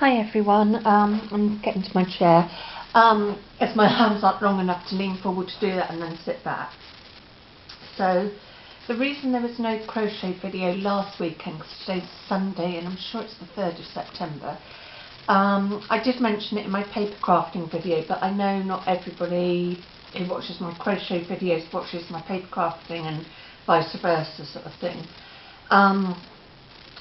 Hi everyone, I'm getting to my chair, as my hands aren't long enough to lean forward to do that and then sit back. So the reason there was no crochet video last weekend, because today's Sunday and I'm sure it's the 3rd of September, I did mention it in my paper crafting video, but I know not everybody who watches my crochet videos watches my paper crafting and vice versa sort of thing.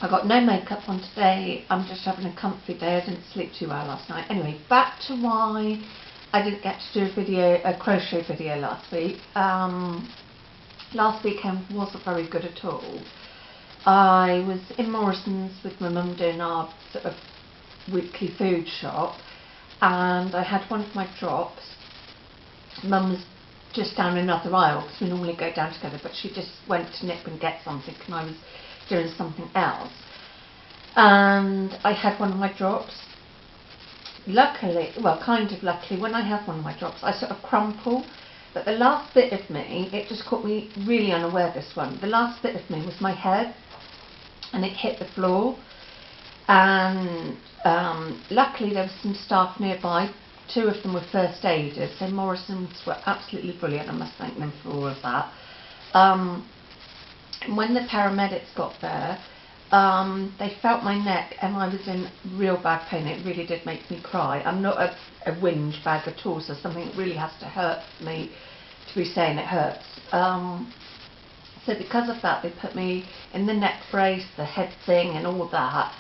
I got no makeup on today, I'm just having a comfy day. I didn't sleep too well last night. Anyway, back to why I didn't get to do a crochet video last week. Last weekend wasn't very good at all. I was in Morrison's with my mum doing our sort of weekly food shop, and I had one of my drops. Mum was just down another aisle because we normally go down together, but she just went to nip and get something and I was doing something else, and I had one of my drops. Luckily, well, kind of luckily, when I have one of my drops I sort of crumple, but the last bit of me, it just caught me really unaware, this one, the last bit of me was my head and it hit the floor, and luckily there was some staff nearby. 2 of them were first aiders, so Morrison's were absolutely brilliant. I must thank them for all of that. When the paramedics got there, they felt my neck and I was in real bad pain. It really did make me cry. I'm not a whinge bag at all, so something that really has to hurt me to be saying it hurts. So because of that they put me in the neck brace, the head thing and all that.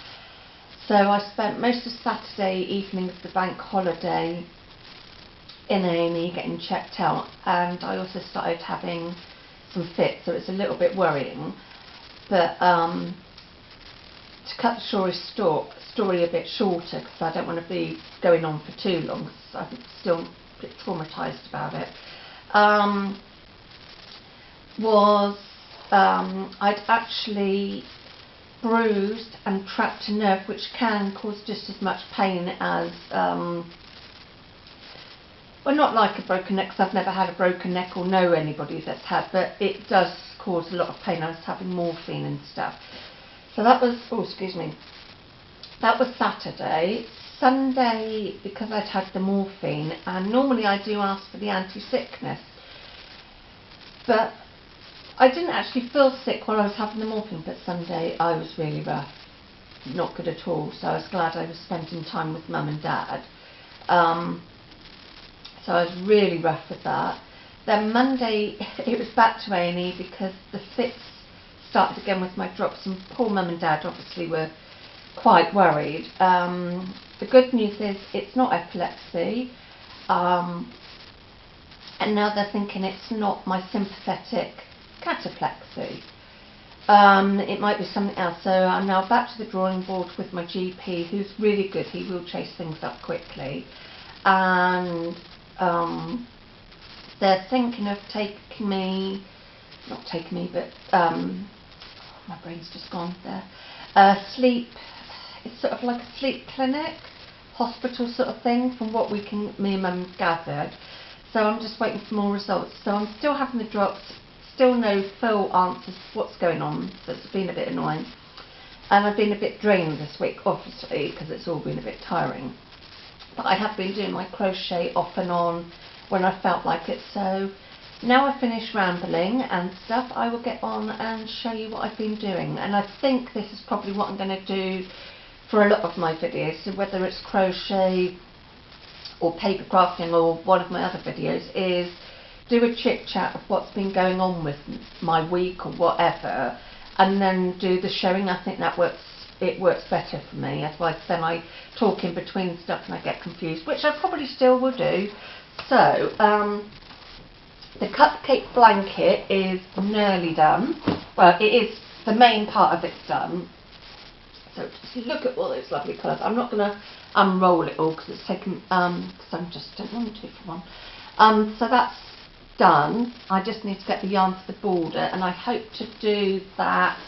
So I spent most of Saturday evening of the bank holiday in A&E getting checked out, and I also started having some fits, so it's a little bit worrying. But to cut the story a bit shorter, because I don't want to be going on for too long, because I'm still a bit traumatised about it, I'd actually bruised and trapped a nerve which can cause just as much pain as well, not like a broken neck, because I've never had a broken neck or know anybody that's had, but it does cause a lot of pain. I was having morphine and stuff. So that was, oh excuse me, that was Saturday. Sunday, because I'd had the morphine, and normally I do ask for the anti-sickness, but I didn't actually feel sick while I was having the morphine, but Sunday I was really rough, not good at all, so I was glad I was spending time with Mum and Dad. So I was really rough with that. Then Monday it was back to A&E because the fits started again with my drops, and poor Mum and Dad obviously were quite worried. The good news is it's not epilepsy, and now they're thinking it's not my sympathetic cataplexy. It might be something else, so I'm now back to the drawing board with my GP, who's really good. He will chase things up quickly, and they're thinking of taking me, but my brain's just gone there, sleep, it's sort of like a sleep clinic, hospital sort of thing, from what me and Mum gathered. So I'm just waiting for more results. So I'm still having the drops, still no full answers to what's going on, so it's been a bit annoying. And I've been a bit drained this week, obviously, because it's all been a bit tiring. But I have been doing my crochet off and on when I felt like it, so now I've finished rambling and stuff, I will get on and show you what I've been doing. And I think this is probably what I'm going to do for a lot of my videos, so whether it's crochet or paper crafting or one of my other videos, is do a chit chat of what's been going on with my week or whatever, and then do the showing. I think that it works better for me, otherwise then I talk in between stuff and I get confused, which I probably still will do. So the cupcake blanket is nearly done. Well, it is, the main part of it's done. So just look at all those lovely colours. I'm not going to unroll it all because it's taken, because I just don't want to for one. So that's done. I just need to get the yarn for the border, and I hope to do that.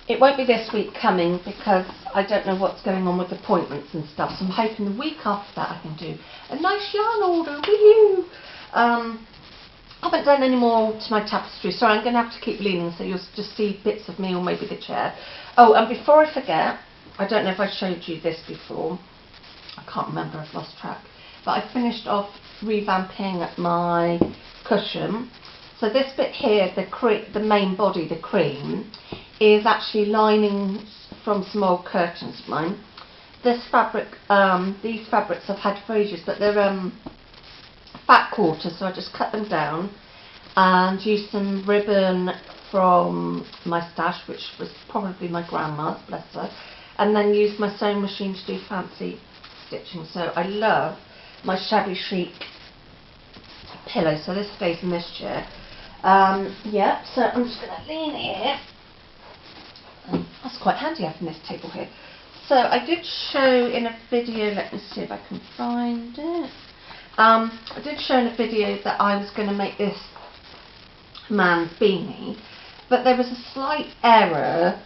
It won't be this week coming because I don't know what's going on with appointments and stuff, so I'm hoping the week after that I can do a nice yarn order with you. I haven't done any more to my tapestry, sorry, I'm going to have to keep leaning so you'll just see bits of me or maybe the chair. Oh, and before I forget, I don't know if I showed you this before. I can't remember, I've lost track. But I finished off revamping my cushion. So this bit here, the main body, the cream, is actually linings from some old curtains of mine. This fabric, these fabrics I've had for ages, but they're fat quarters, so I just cut them down and used some ribbon from my stash, which was probably my grandma's, bless her, and then used my sewing machine to do fancy stitching. So I love my shabby chic pillow, so this stays in this chair. Yeah, so I'm just going to lean here. That's quite handy having this table here. So I did show in a video, let me see if I can find it. I did show in a video that I was going to make this man's beanie, but there was a slight error.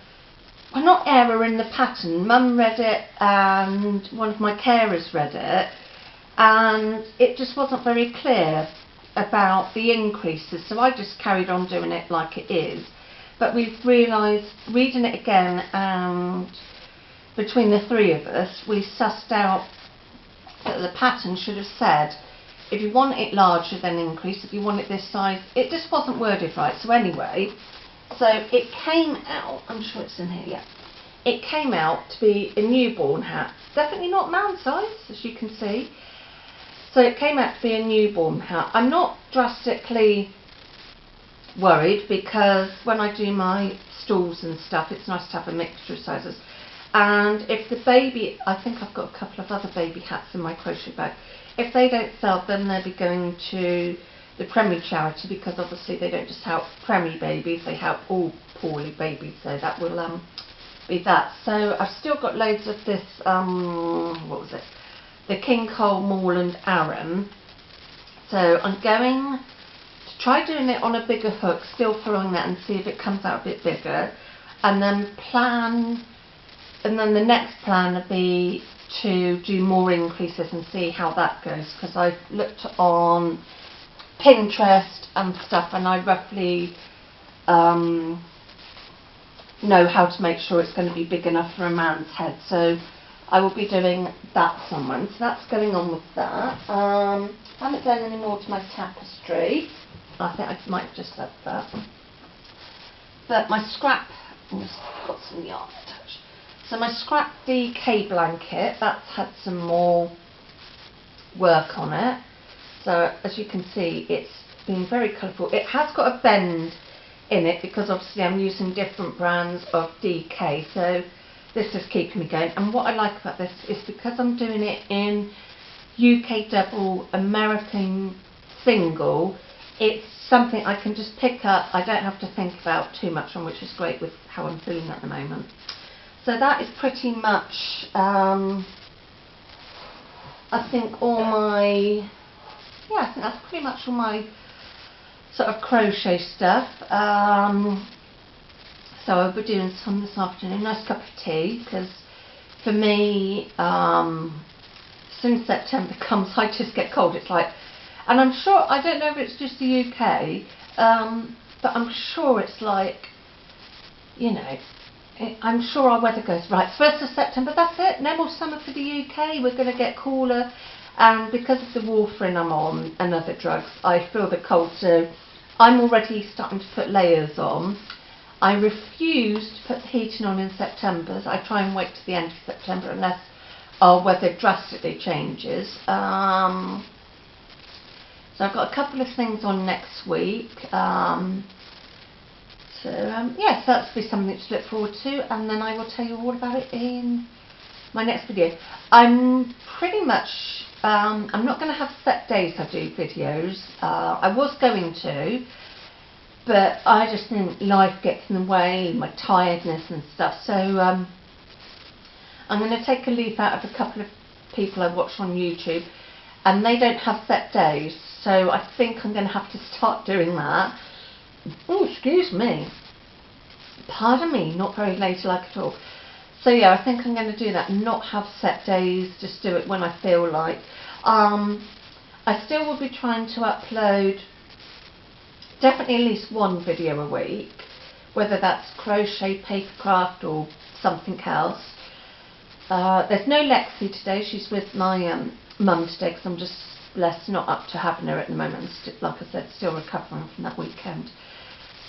Well, not error in the pattern. Mum read it and one of my carers read it, and it just wasn't very clear about the increases, so I just carried on doing it like it is. But we've realised, reading it again, and between the three of us, we sussed out that the pattern should have said, if you want it larger, then increase. If you want it this size, it just wasn't worded right. So anyway, so it came out, I'm sure it's in here, yeah. It came out to be a newborn hat. Definitely not man size, as you can see. So it came out to be a newborn hat. I'm not drastically worried, because when I do my stalls and stuff, it's nice to have a mixture of sizes. And if the baby, I think I've got a couple of other baby hats in my crochet bag. If they don't sell, then they'll be going to the Premie charity, because obviously they don't just help Premie babies, they help all poorly babies. So that will be that. So I've still got loads of this, what was it? The King Cole Moorland Aran. So I'm going to try doing it on a bigger hook, still throwing that, and see if it comes out a bit bigger. And then the next plan will be to do more increases and see how that goes, because I've looked on Pinterest and stuff, and I roughly know how to make sure it's going to be big enough for a man's head. So I will be doing that somewhere. So that's going on with that. I haven't done any more to my tapestry. I think I might have just said that. But my scrap, I've got some yarn attached. So my scrap DK blanket, that's had some more work on it. So as you can see, it's been very colourful. It has got a bend in it, because obviously I'm using different brands of DK. So this is keeping me going. And what I like about this is, because I'm doing it in UK double, American single, it's something I can just pick up. I don't have to think about too much on, which is great with how I'm feeling at the moment. So that is pretty much, I think all my, yeah, I think that's pretty much all my sort of crochet stuff. So I'll be doing some this afternoon. Nice cup of tea, because for me, as soon as September comes, I just get cold. It's like, and I'm sure, I don't know if it's just the UK, but I'm sure it's like, you know, I'm sure our weather goes, right, 1st of September, that's it, no more summer for the UK, we're going to get cooler. And because of the warfarin I'm on and other drugs, I feel the cold, so I'm already starting to put layers on. I refuse to put the heating on in September. I try and wait to the end of September unless our weather drastically changes. So I've got a couple of things on next week. Yes, that's be something to look forward to, and then I will tell you all about it in my next video. I'm pretty much, I'm not going to have set days I do videos. I was going to, but I just think life gets in the way, my tiredness and stuff. So I'm going to take a leaf out of a couple of people I watch on YouTube, and they don't have set days. So I think I'm going to have to start doing that. Oh, excuse me. Pardon me, not very ladylike at all. So yeah, I think I'm going to do that and not have set days, just do it when I feel like. I still will be trying to upload definitely at least one video a week, whether that's crochet, papercraft or something else. There's no Lexi today. She's with my mum today because I'm just blessed not up to having her at the moment. Like I said, still recovering from that weekend.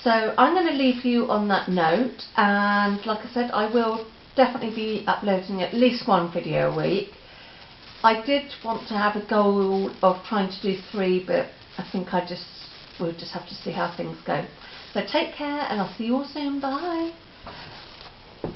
So I'm going to leave you on that note, and like I said, I will definitely be uploading at least one video a week. I did want to have a goal of trying to do 3, but I think we'll just have to see how things go. So take care, and I'll see you all soon. Bye.